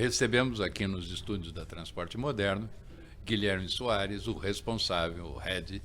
Recebemos aqui nos estúdios da Transporte Moderno Guilherme Soares, o responsável, o head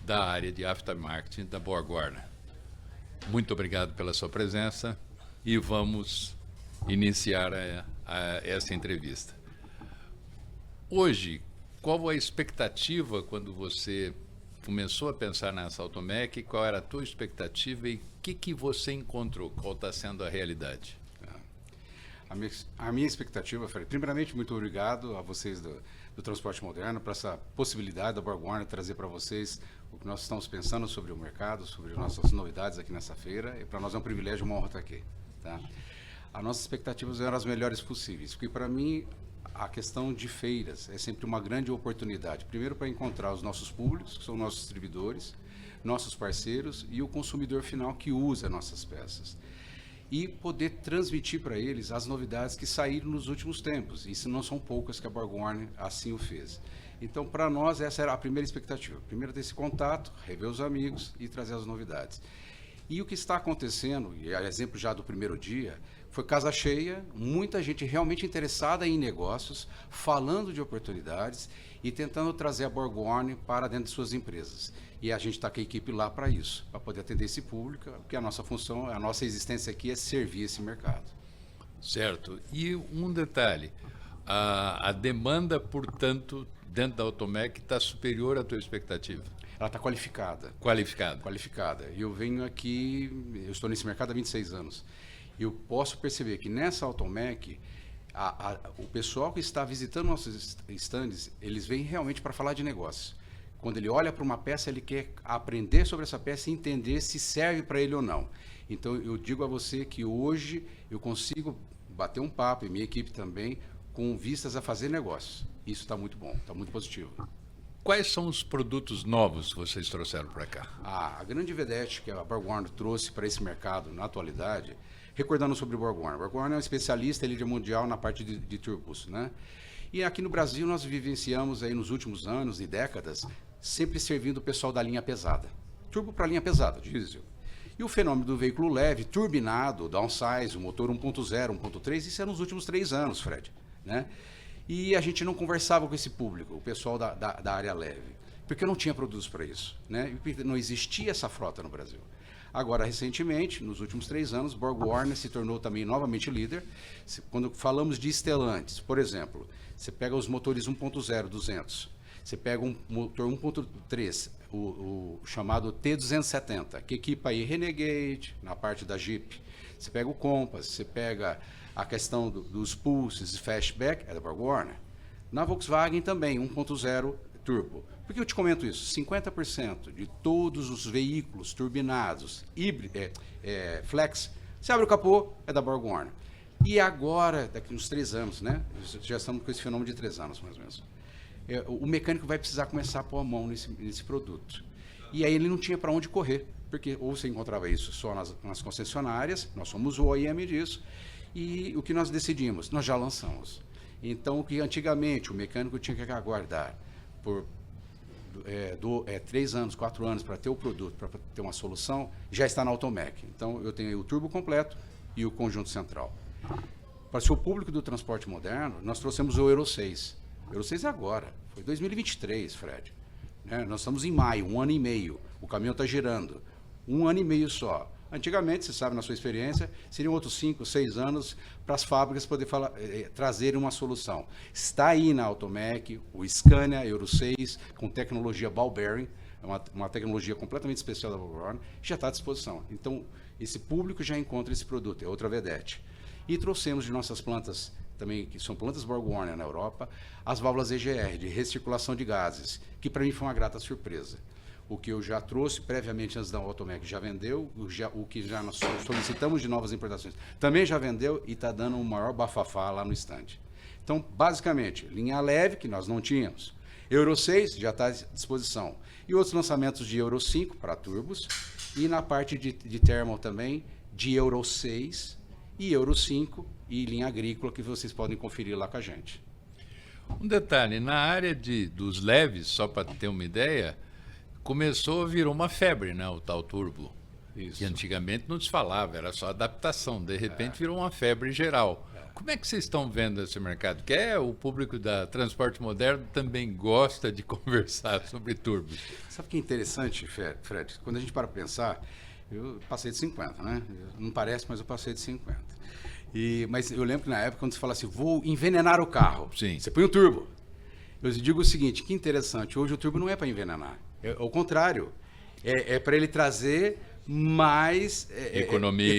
da área de aftermarket da BorgWarner. Muito obrigado pela sua presença e vamos iniciar essa entrevista. Hoje, qual a expectativa quando você começou a pensar nessa Automec? Qual era a tua expectativa e o que você encontrou? Qual está sendo a realidade? A minha expectativa, Fred, primeiramente, muito obrigado a vocês do Transporte Moderno por essa possibilidade da BorgWarner trazer para vocês o que nós estamos pensando sobre o mercado, sobre nossas novidades aqui nessa feira. E para nós é um privilégio, uma honra estar aqui. Tá? As nossas expectativas eram as melhores possíveis, porque para mim a questão de feiras é sempre uma grande oportunidade. Primeiro, para encontrar os nossos públicos, que são nossos distribuidores, nossos parceiros e o consumidor final que usa nossas peças. E poder transmitir para eles as novidades que saíram nos últimos tempos. E não são poucas que a BorgWarner assim o fez. Então, para nós, essa era a primeira expectativa. Primeiro, ter esse contato, rever os amigos e trazer as novidades. E o que está acontecendo, e é exemplo já do primeiro dia, foi casa cheia, muita gente realmente interessada em negócios, falando de oportunidades e tentando trazer a BorgWarner para dentro de suas empresas. E a gente está com a equipe lá para isso, para poder atender esse público, porque a nossa função, a nossa existência aqui é servir esse mercado. Certo. E um detalhe, a demanda, portanto, dentro da Automec está superior à tua expectativa? Ela está qualificada. Qualificada. E eu venho aqui, eu estou nesse mercado há 26 anos. E eu posso perceber que nessa Automec, o pessoal que está visitando nossos estandes, eles vêm realmente para falar de negócio. Quando ele olha para uma peça, ele quer aprender sobre essa peça e entender se serve para ele ou não. Então, eu digo a você que hoje eu consigo bater um papo, e minha equipe também, com vistas a fazer negócios. Isso está muito bom, está muito positivo. Quais são os produtos novos que vocês trouxeram para cá? A grande vedete que a BorgWarner trouxe para esse mercado na atualidade, recordando sobre o BorgWarner. A BorgWarner é um especialista, líder mundial na parte de turbos, né? E aqui no Brasil nós vivenciamos aí nos últimos anos e décadas sempre servindo o pessoal da linha pesada. Turbo para linha pesada, diesel. E o fenômeno do veículo leve, turbinado, downsize, o motor 1.0, 1.3, isso é nos últimos 3 anos, Fred, né? E a gente não conversava com esse público, o pessoal da área leve, porque não tinha produtos para isso, né? E não existia essa frota no Brasil. Agora, recentemente, nos últimos 3 anos, BorgWarner se tornou também novamente líder. Quando falamos de estelantes, por exemplo, você pega os motores 1.0, 200, você pega um motor 1.3, o chamado T270, que equipa aí Renegade, na parte da Jeep. Você pega o Compass, você pega a questão dos Pulses e Fastback, é da BorgWarner. Na Volkswagen também, 1.0 turbo. Por que eu te comento isso? 50% de todos os veículos turbinados, flex, você abre o capô, é da BorgWarner. E agora, daqui uns 3 anos, né? Já estamos com esse fenômeno de 3 anos, mais ou menos. O mecânico vai precisar começar a pôr a mão nesse produto. E aí ele não tinha para onde correr, porque ou você encontrava isso só nas concessionárias, nós somos o OEM disso, e o que nós decidimos? Nós já lançamos. Então, o que antigamente o mecânico tinha que aguardar por 3 anos, 4 anos para ter o produto, para ter uma solução, já está na Automec. Então, eu tenho o turbo completo e o conjunto central. Para o seu público do transporte moderno, nós trouxemos o Euro 6. O Euro 6 é agora, foi 2023, Fred. Né? Nós estamos em maio, 1 ano e meio. O caminhão está girando. 1 ano e meio só. Antigamente, você sabe, na sua experiência, seriam outros 5, 6 anos para as fábricas poder trazerem uma solução. Está aí na Automec o Scania Euro 6, com tecnologia ball bearing, uma tecnologia completamente especial da BorgWarner, já está à disposição. Então, esse público já encontra esse produto, é outra vedete. E trouxemos de nossas plantas, também, que são plantas BorgWarner na Europa, as válvulas EGR, de recirculação de gases, que para mim foi uma grata surpresa. O que eu já trouxe previamente antes da Automec já vendeu, o que já nós solicitamos de novas importações também já vendeu e está dando um maior bafafá lá no estande. Então, basicamente, linha leve, que nós não tínhamos, Euro 6 já está à disposição, e outros lançamentos de Euro 5 para turbos, e na parte de thermal também, de Euro 6 e Euro 5 e linha agrícola, que vocês podem conferir lá com a gente. Um detalhe, na área dos leves, só para ter uma ideia, virou uma febre, né, o tal turbo. Isso. Que antigamente não se falava, era só adaptação. De repente virou uma febre geral. Como é que vocês estão vendo esse mercado? Que o público da Transporte Moderno também gosta de conversar sobre turbos. Sabe o que é interessante, Fred? Quando a gente para pensar, eu passei de 50, né? Não parece, mas eu passei de 50. Mas eu lembro que na época, quando você fala assim, vou envenenar o carro, Sim. Você põe um turbo. Eu digo o seguinte, que interessante, hoje o turbo não é para envenenar, é o contrário. É para ele trazer mais economia,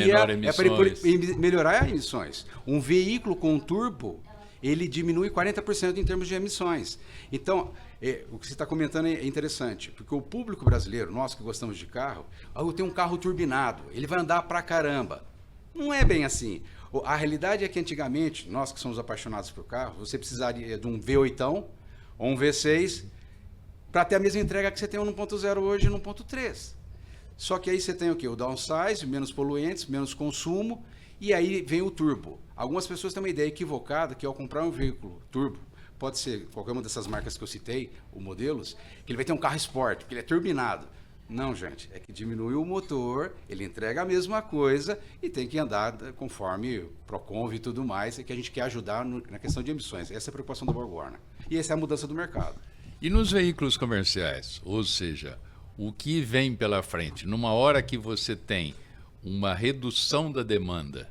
menor emissões. É para ele melhorar as emissões. Um veículo com turbo, ele diminui 40% em termos de emissões. Então, o que você está comentando é interessante, porque o público brasileiro, nós que gostamos de carro, eu tenho um carro turbinado, ele vai andar pra caramba. Não é bem assim. A realidade é que antigamente, nós que somos apaixonados por carro, você precisaria de um V8 ou um V6 para ter a mesma entrega que você tem um 1.0 hoje no 1.3. Só que aí você tem o quê? O downsize, menos poluentes, menos consumo, e aí vem o turbo. Algumas pessoas têm uma ideia equivocada que ao comprar um veículo turbo, pode ser qualquer uma dessas marcas que eu citei, os modelos, que ele vai ter um carro esporte, porque ele é turbinado. Não, gente, é que diminui o motor, ele entrega a mesma coisa e tem que andar conforme Proconv e tudo mais, é que a gente quer ajudar na questão de emissões. Essa é a preocupação da BorgWarner. E essa é a mudança do mercado. E nos veículos comerciais, ou seja, o que vem pela frente, numa hora que você tem uma redução da demanda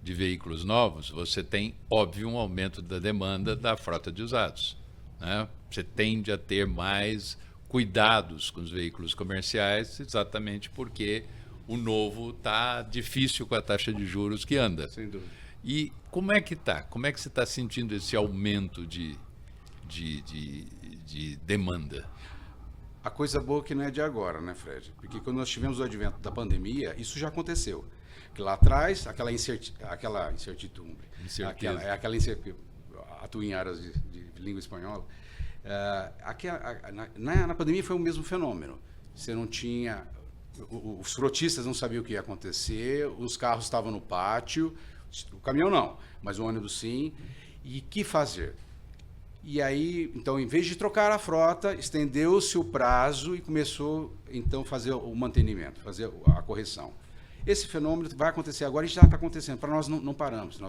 de veículos novos, você tem, óbvio, um aumento da demanda da frota de usados, né? Você tende a ter mais cuidados com os veículos comerciais, exatamente porque o novo está difícil com a taxa de juros que anda. Sem dúvida. E como é que está? Como é que você está sentindo esse aumento de demanda? A coisa boa que não é de agora, né, Fred? Porque quando nós tivemos o advento da pandemia, isso já aconteceu. Que lá atrás, aquela incertidumbre, atua em áreas de língua espanhola, na pandemia foi o mesmo fenômeno. Você não tinha... Os frotistas não sabiam o que ia acontecer, os carros estavam no pátio, o caminhão não, mas o ônibus sim. E que fazer? E aí, então, em vez de trocar a frota, estendeu-se o prazo e começou, então, a fazer o mantenimento, fazer a correção. Esse fenômeno vai acontecer agora e já está acontecendo. Para nós, não paramos.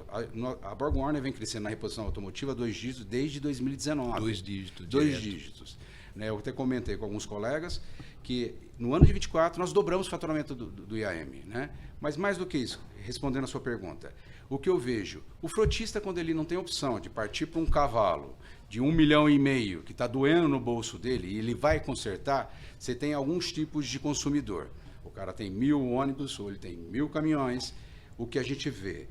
A BorgWarner vem crescendo na reposição automotiva 2 dígitos desde 2019. 2 dígitos. 2 dígitos. Né, eu até comentei com alguns colegas que no ano de 24 nós dobramos o faturamento do IAM. Né? Mas mais do que isso, respondendo a sua pergunta, o que eu vejo, o frotista, quando ele não tem opção de partir para um cavalo de 1,5 milhão, que está doendo no bolso dele, e ele vai consertar, você tem alguns tipos de consumidor. O cara tem 1.000 ônibus, ou ele tem 1.000 caminhões. O que a gente vê,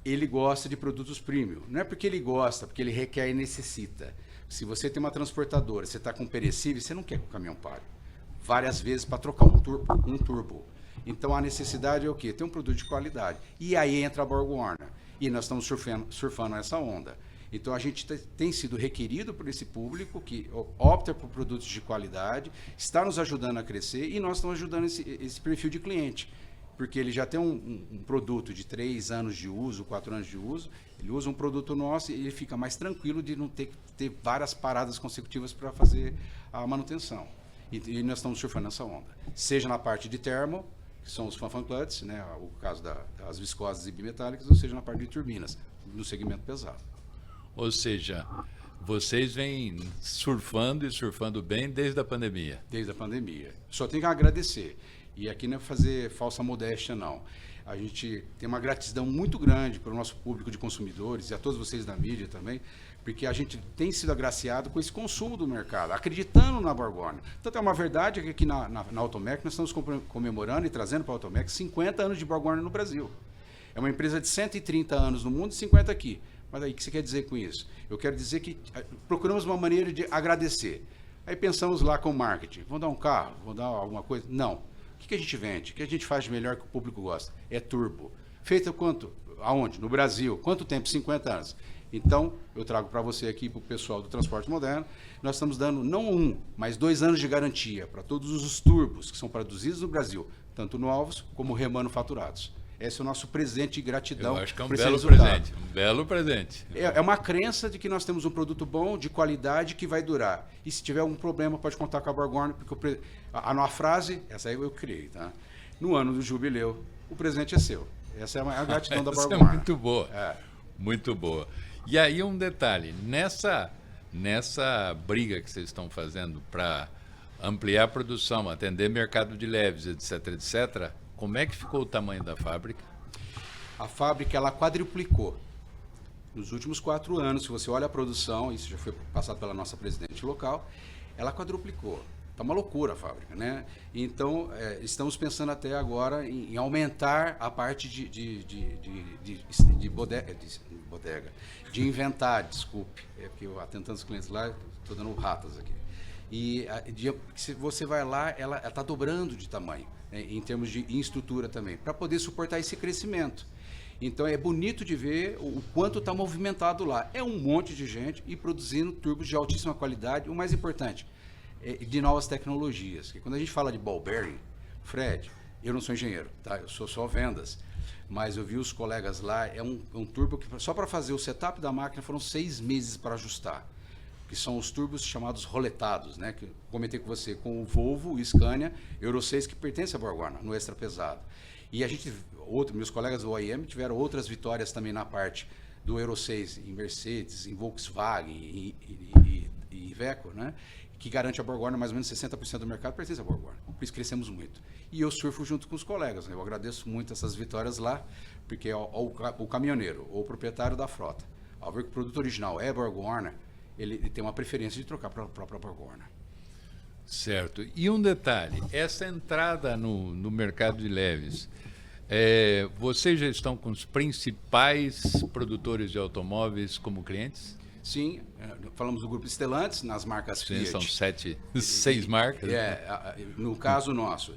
ele gosta de produtos premium. Não é porque ele gosta, porque ele requer e necessita. Se você tem uma transportadora, você está com perecível, você não quer que o caminhão pare várias vezes para trocar um turbo. Então, a necessidade é o quê? Ter um produto de qualidade. E aí entra a BorgWarner. E nós estamos surfando essa onda. Então, a gente tem sido requerido por esse público que opta por produtos de qualidade, está nos ajudando a crescer e nós estamos ajudando esse perfil de cliente. Porque ele já tem um produto de 3 anos de uso, 4 anos de uso, ele usa um produto nosso e ele fica mais tranquilo de não ter várias paradas consecutivas para fazer a manutenção. E nós estamos surfando essa onda. Seja na parte de termo, que são os fan-fan-clutch, né, o caso das viscosas e bimetálicas, ou seja na parte de turbinas, no segmento pesado. Ou seja, vocês vêm surfando e surfando bem desde a pandemia. Desde a pandemia. Só tenho que agradecer. E aqui não é fazer falsa modéstia, não. A gente tem uma gratidão muito grande para o nosso público de consumidores e a todos vocês da mídia também, porque a gente tem sido agraciado com esse consumo do mercado, acreditando na BorgWarner. Tanto é uma verdade que aqui na Automec nós estamos comemorando e trazendo para a Automec 50 anos de BorgWarner no Brasil. É uma empresa de 130 anos no mundo e 50 aqui. Mas aí, o que você quer dizer com isso? Eu quero dizer que procuramos uma maneira de agradecer. Aí pensamos lá com o marketing. Vamos dar um carro? Vamos dar alguma coisa? Não. O que a gente vende? O que a gente faz de melhor que o público gosta? É turbo. Feito quanto? Aonde? No Brasil. Quanto tempo? 50 anos. Então, eu trago para você aqui, para o pessoal do Transporte Moderno, nós estamos dando não 1, mas 2 anos de garantia para todos os turbos que são produzidos no Brasil, tanto novos como remanufaturados. Esse é o nosso presente de gratidão. Eu acho que é um belo presente. Um belo presente. É uma crença de que nós temos um produto bom, de qualidade, que vai durar. E se tiver algum problema, pode contar com a BorgWarner, porque a frase, essa aí eu criei, tá? No ano do jubileu, o presente é seu. Essa é a gratidão da Essa BorgWarner. É muito boa. Muito boa. E aí um detalhe, nessa briga que vocês estão fazendo para ampliar a produção, atender mercado de leves, etc, etc, como é que ficou o tamanho da fábrica? A fábrica, ela quadruplicou. Nos últimos 4 anos, se você olha a produção, isso já foi passado pela nossa presidente local, ela quadruplicou. Está uma loucura a fábrica, né? Então, estamos pensando até agora em aumentar a parte de bodega, de inventário, desculpe, porque eu atendo tantos clientes lá, estou dando ratas aqui. E se você vai lá, ela está dobrando de tamanho, né, em termos de estrutura também, para poder suportar esse crescimento. Então é bonito de ver o quanto está movimentado lá. É um monte de gente e produzindo turbos de altíssima qualidade. O mais importante, de novas tecnologias. Porque quando a gente fala de ball bearing, Fred, eu não sou engenheiro, tá? Eu sou só vendas. Mas eu vi os colegas lá, é um turbo que só para fazer o setup da máquina foram 6 meses para ajustar. Que são os turbos chamados roletados, né? Que eu comentei com você, com o Volvo, o Scania, Euro 6, que pertence à BorgWarner, no extra pesado. E a gente, meus colegas do OEM tiveram outras vitórias também na parte do Euro 6, em Mercedes, em Volkswagen e Iveco, né? Que garante a BorgWarner mais ou menos 60% do mercado, pertence à BorgWarner. Por isso crescemos muito. E eu surfo junto com os colegas, né? Eu agradeço muito essas vitórias lá, porque o caminhoneiro, ou o proprietário da frota, ao ver que o produto original é BorgWarner, ele tem uma preferência de trocar para a própria BorgWarner. Certo. E um detalhe, essa entrada no mercado de leves, vocês já estão com os principais produtores de automóveis como clientes? Sim, falamos do grupo Stellantis, nas marcas Sim, Fiat. são 6 marcas. No caso nosso,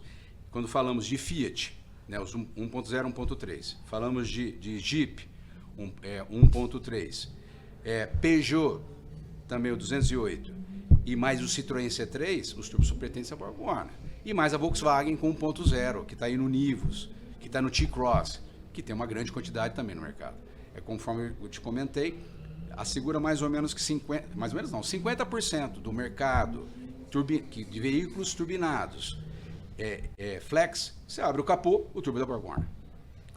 quando falamos de Fiat, né, os 1.0, 1.3, falamos de Jeep, 1.3, Peugeot, também o 208, e mais o Citroën C3, os turbos pertencem à BorgWarner. E mais a Volkswagen com 1.0, que está aí no Nivus, que está no T-Cross, que tem uma grande quantidade também no mercado. Conforme eu te comentei, assegura mais ou menos que 50% do mercado de veículos turbinados. Flex, você abre o capô, o turbo da BorgWarner.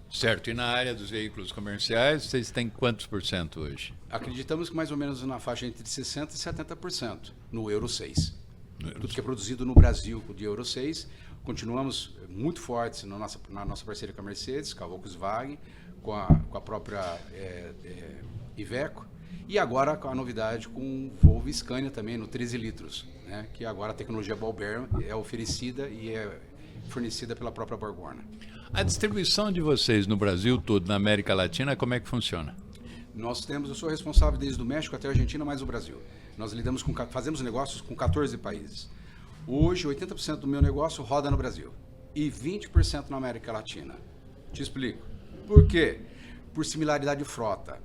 Certo, e na área dos veículos comerciais, vocês têm quantos por cento hoje? Acreditamos que mais ou menos na faixa entre 60% e 70% no Euro 6. Tudo que é produzido no Brasil de Euro 6, continuamos muito fortes na nossa parceria com a Mercedes, com a Volkswagen, com a própria Iveco, e agora com a novidade com o Volvo e Scania também no 13 litros, né? Que agora a tecnologia ball bearing é oferecida e é fornecida pela própria BorgWarner. A distribuição de vocês no Brasil todo, na América Latina, como é que funciona? Eu sou responsável desde o México até a Argentina, mais o Brasil. Nós fazemos negócios com 14 países. Hoje, 80% do meu negócio roda no Brasil e 20% na América Latina. Te explico. Por quê? Por similaridade de frota.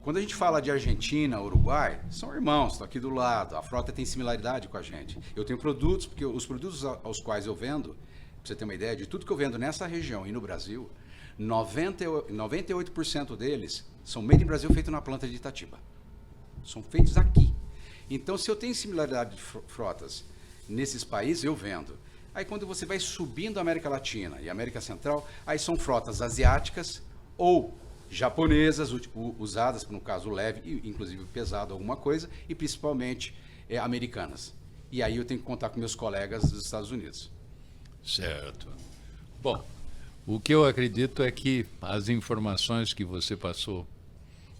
Quando a gente fala de Argentina, Uruguai, são irmãos, estão aqui do lado. A frota tem similaridade com a gente. Eu tenho produtos, porque os produtos aos quais eu vendo, para você ter uma ideia, de tudo que eu vendo nessa região e no Brasil, 98% deles são made in Brasil, feito na planta de Itatiba. São feitos aqui. Então, se eu tenho similaridade de frotas nesses países, eu vendo. Aí, quando você vai subindo a América Latina e América Central, aí são frotas asiáticas ou japonesas, usadas, no caso leve, inclusive pesado alguma coisa, e principalmente americanas. E aí eu tenho que contar com meus colegas dos Estados Unidos. Certo. Bom, o que eu acredito é que as informações que você passou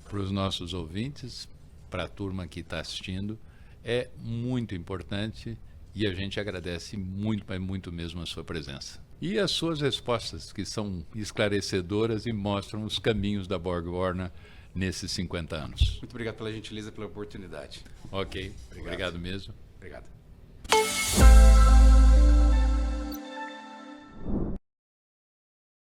para os nossos ouvintes, para a turma que está assistindo, é muito importante e a gente agradece muito, mas muito mesmo a sua presença. E as suas respostas, que são esclarecedoras e mostram os caminhos da BorgWarner nesses 50 anos. Muito obrigado pela gentileza e pela oportunidade. Ok, obrigado mesmo. Obrigado.